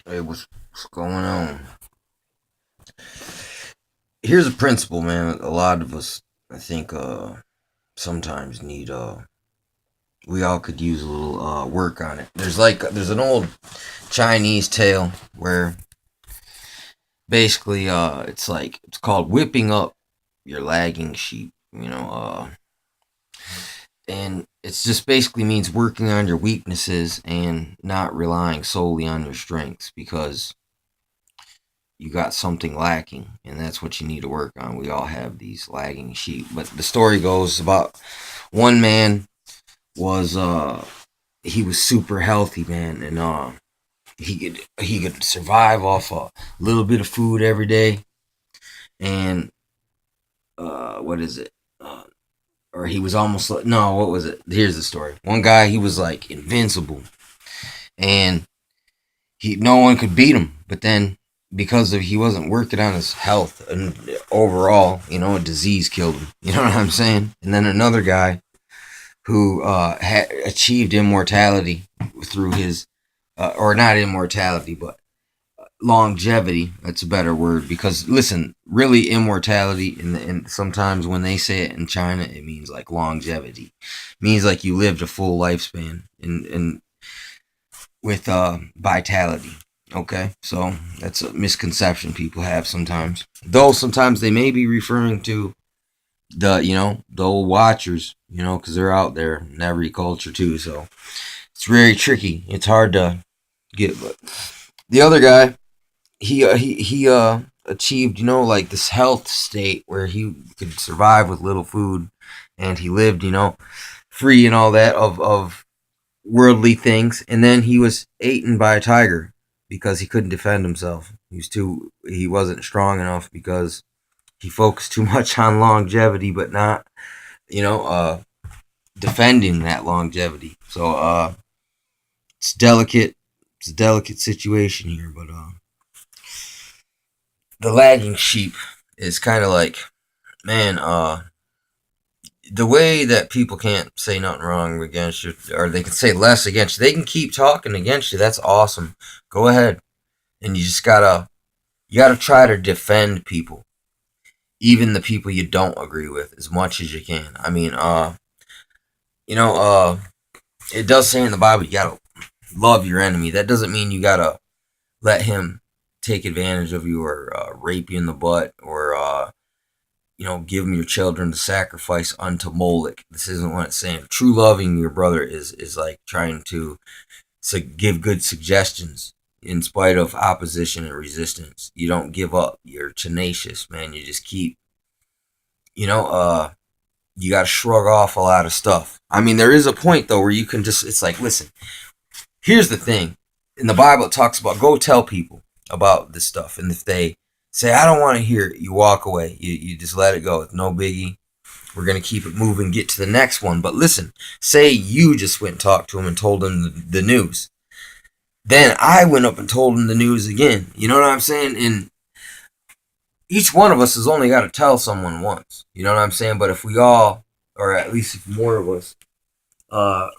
Hey, what's going on? Here's a principle, man. A lot of us, I think, sometimes need we all could use a little work on it. There's an old Chinese tale where basically it's called whipping up your lagging sheep. And it's just basically means working on your weaknesses and not relying solely on your strengths because you got something lacking, and that's what you need to work on. We all have these lagging sheep. But the story goes about one man was he was super healthy, man, and he could survive off a little bit of food every day, and what is it? Or he was almost like, no, what was it? Here's the story. One guy, he was like invincible, and he no one could beat him. But then because of he wasn't working on his health and overall, a disease killed him. You know what I'm saying? And then another guy who had achieved immortality through his, or not immortality, but longevity. That's a better word because listen, really immortality, and sometimes when they say it in China, it means like longevity. It means like you lived a full lifespan and with vitality. Okay, so that's a misconception people have sometimes. Though sometimes they may be referring to the old watchers, because they're out there in every culture too. So it's very tricky. It's hard to get. But the other guy, he achieved like this health state where he could survive with little food, and he lived free and all that of worldly things, and then he was eaten by a tiger because he couldn't defend himself. He wasn't strong enough because he focused too much on longevity, but not you know uh defending that longevity. So it's delicate. It's a delicate situation here, but the lagging sheep is kind of like, man, the way that people can't say nothing wrong against you, or they can say less against you, they can keep talking against you. That's awesome. Go ahead, and you gotta try to defend people, even the people you don't agree with, as much as you can. I mean, you know, it does say in the Bible you gotta love your enemy. That doesn't mean you gotta let him take advantage of you or rape you in the butt or give him your children to sacrifice unto Moloch. This isn't what it's saying. True loving your brother is like trying to give good suggestions in spite of opposition and resistance. You don't give up. You're tenacious, man. You just keep, you know, you got to shrug off a lot of stuff. I mean, there is a point though where you can just, it's like, listen, here's the thing. In the Bible, it talks about go tell people about this stuff. And if they say, I don't want to hear it, you walk away. You just let it go. It's no biggie. We're going to keep it moving, get to the next one. But listen, say you just went and talked to him and told him the news. Then I went up and told him the news again. You know what I'm saying? And each one of us has only got to tell someone once. You know what I'm saying? But if we all, or at least if more of us,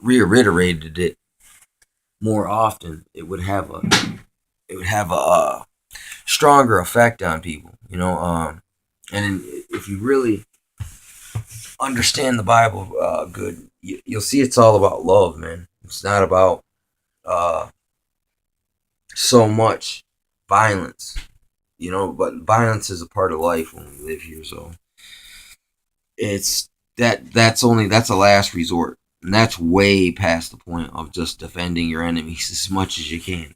reiterated it more often, it would have a stronger effect on people. And if you really understand the Bible good, you'll see it's all about love, man. It's not about uh, so much violence, but violence is a part of life when we live here. So it's that's a last resort. And that's way past the point of just defending your enemies as much as you can.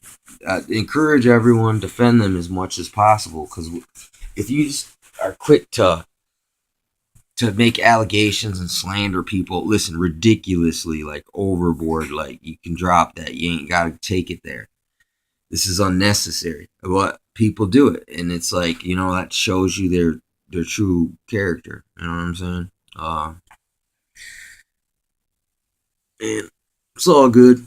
Encourage everyone, defend them as much as possible. Because if you just are quick to make allegations and slander people, listen, ridiculously, like overboard, like you can drop that. You ain't got to take it there. This is unnecessary. But people do it, and it's like that shows you their true character. You know what I'm saying? And it's all good.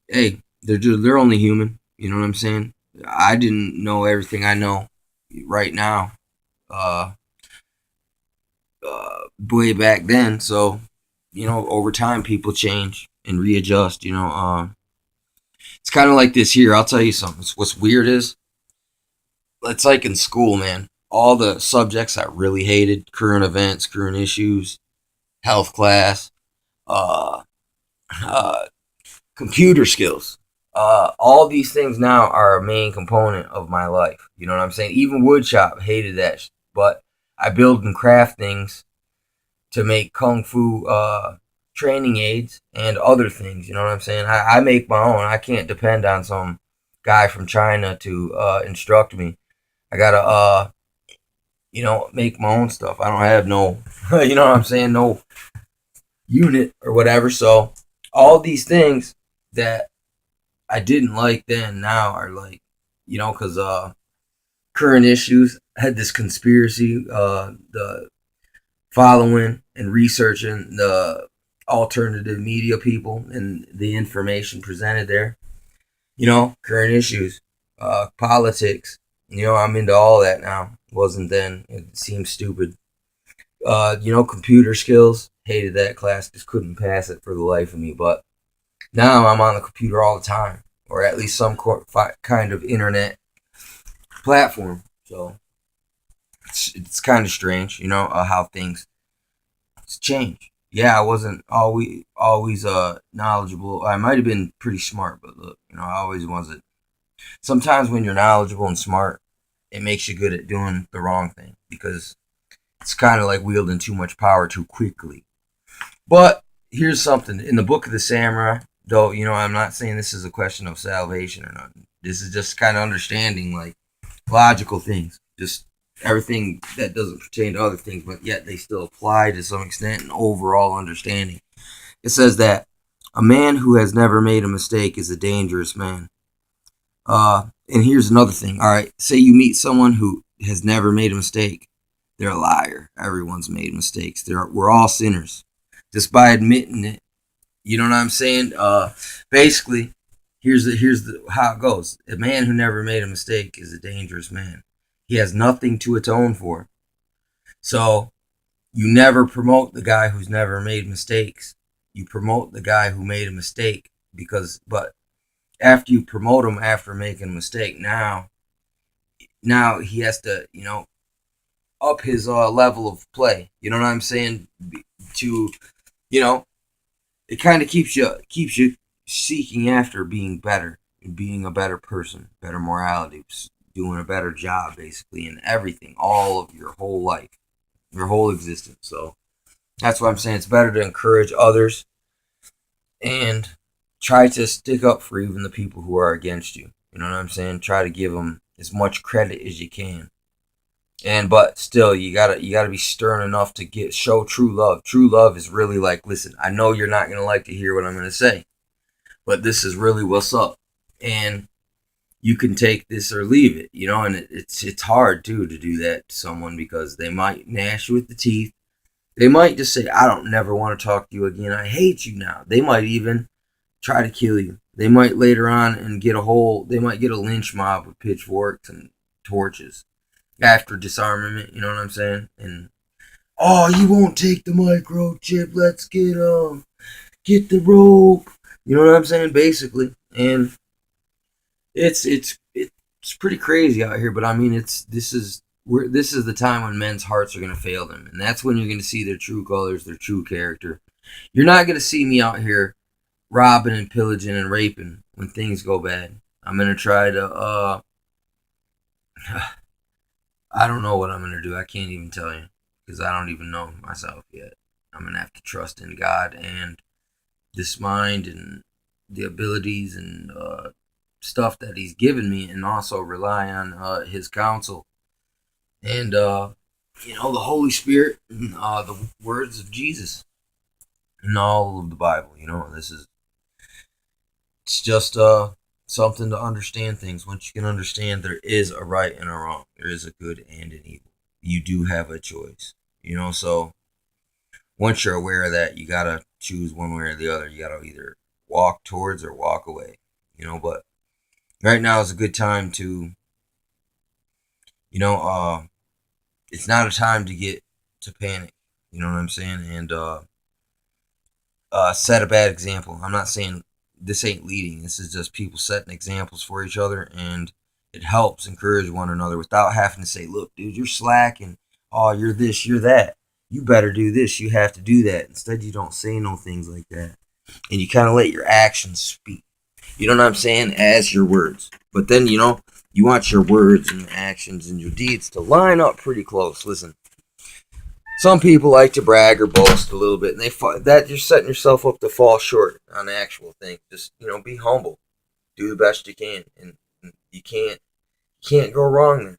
Hey, they're only human. You know what I'm saying? I didn't know everything I know right now. Uh, way back then. So over time, people change and readjust. It's kind of like this here. I'll tell you something. What's weird is it's like in school, man. All the subjects I really hated: current events, current issues, health class, uh, uh, computer skills. All these things now are a main component of my life. You know what I'm saying? Even woodshop, hated that, but I build and craft things to make kung fu training aids and other things. You know what I'm saying? I make my own. I can't depend on some guy from China to instruct me. I gotta make my own stuff. I don't have no you know what I'm saying, no unit or whatever. So all these things that I didn't like then now are like, because current issues. I had this conspiracy, the following and researching the alternative media people and the information presented there. Current issues, politics. I'm into all that now. Wasn't then. It seems stupid. Computer skills. Hated that class. Just couldn't pass it for the life of me. But now I'm on the computer all the time, or at least some kind of internet platform. So it's kind of strange, how things change. Yeah, I wasn't always knowledgeable. I might have been pretty smart, but look, I always wasn't. Sometimes when you're knowledgeable and smart, it makes you good at doing the wrong thing because it's kind of like wielding too much power too quickly. But here's something in the Book of the Samurai, though, I'm not saying this is a question of salvation or nothing. This is just kind of understanding like logical things, just everything that doesn't pertain to other things, but yet they still apply to some extent and overall understanding. It says that a man who has never made a mistake is a dangerous man. And here's another thing. All right, say you meet someone who has never made a mistake. They're a liar. Everyone's made mistakes. We're all sinners. Just by admitting it, you know what I'm saying? Basically, here's how it goes. A man who never made a mistake is a dangerous man. He has nothing to atone for. So you never promote the guy who's never made mistakes. You promote the guy who made a mistake but after you promote him after making a mistake, now he has to, up his level of play. You know what I'm saying? To, it kind of keeps you seeking after being better, being a better person, better morality, doing a better job, basically, in everything, all of your whole life, your whole existence. So that's why I'm saying it's better to encourage others and try to stick up for even the people who are against you. You know what I'm saying? Try to give them as much credit as you can. But still, you gotta be stern enough to show true love. True love is really like, listen, I know you're not gonna like to hear what I'm gonna say, but this is really what's up, and you can take this or leave it, and it's hard too to do that to someone because they might gnash you with the teeth. They might just say, I don't never want to talk to you again. I hate you now. They might even try to kill you. They might later on and they might get a lynch mob with pitchforks and torches after disarmament, you know what I'm saying? And you won't take the microchip. Let's get the rope. You know what I'm saying? Basically, and it's pretty crazy out here. But I mean, this is the time when men's hearts are gonna fail them, and that's when you're gonna see their true colors, their true character. You're not gonna see me out here robbing and pillaging and raping when things go bad. I'm gonna try to I don't know what I'm gonna do. I can't even tell you because I don't even know myself yet. I'm gonna have to trust in God and this mind and the abilities and stuff that He's given me, and also rely on His counsel and the Holy Spirit and the words of Jesus and all of the Bible. It's just something to understand things. Once you can understand there is a right and a wrong, there is a good and an evil. You do have a choice, so once you're aware of that, you gotta choose one way or the other. You gotta either walk towards or walk away, but right now is a good time to, it's not a time to get to panic, you know what I'm saying? And set a bad example. I'm not saying this ain't leading. This is just people setting examples for each other, and it helps encourage one another without having to say, "Look, dude, you're slacking. Oh, you're this, you're that. You better do this. You have to do that." Instead, you don't say no things like that, and you kind of let your actions speak. You know what I'm saying? As your words, but then you want your words and your actions and your deeds to line up pretty close. Listen, some people like to brag or boast a little bit, and that you're setting yourself up to fall short on the actual thing. Just be humble, do the best you can, and you can't go wrong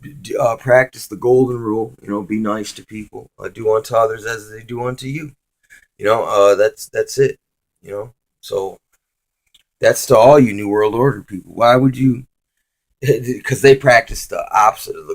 there. Practice the golden rule. Be nice to people. Do unto others as they do unto you. That's it. So that's to all you New World Order people. Why would you? Because they practice the opposite of the